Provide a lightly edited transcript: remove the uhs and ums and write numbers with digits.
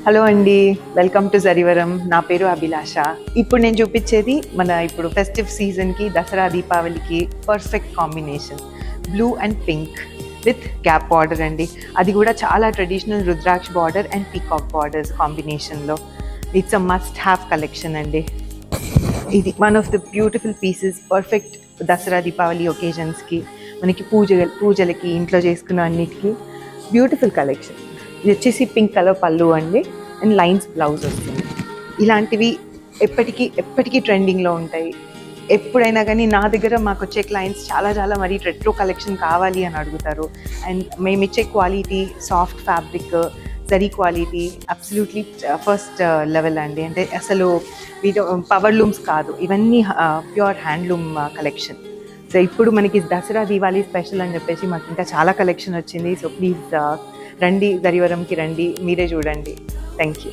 Hello అండి, welcome to జరివరం. నా పేరు అభిలాష. ఇప్పుడు నేను చూపించేది ఇప్పుడు ఫెస్టివ్ సీజన్కి, దసరా దీపావళికి perfect combination blue and pink with gap border అండి. అది కూడా చాలా traditional rudraksha border and peacock borders కాంబినేషన్లో. It's a must have collection అండి. ఇది one of the beautiful pieces, perfect Dasara Deepavali ఒకేజన్స్కి, మనకి పూజలకి, ఇంట్లో చేసుకున్న అన్నిటికీ బ్యూటిఫుల్ కలెక్షన్. ఇది వచ్చేసి పింక్ కలర్ పళ్ళు అండి, అండ్ లైన్స్ బ్లౌజ్ వస్తుంది. ఇలాంటివి ఎప్పటికీ ట్రెండింగ్లో ఉంటాయి. ఎప్పుడైనా కానీ నా దగ్గర మాకు వచ్చే క్లయింట్స్ చాలా మరి రెట్రో కలెక్షన్ కావాలి అని అడుగుతారు. అండ్ మేము ఇచ్చే quality, soft fabric, zari quality absolutely first level అండి. అంటే అసలు పవర్ లూమ్స్ కాదు, ఇవన్నీ ప్యూర్ హ్యాండ్లూమ్ కలెక్షన్. సో ఇప్పుడు మనకి దసరా దీవాళీ స్పెషల్ అని చెప్పేసి మాకు ఇంకా చాలా కలెక్షన్ వచ్చింది. సో ప్లీజ్ రండి, జరివరంకి రండి, మీరే చూడండి. Thank you.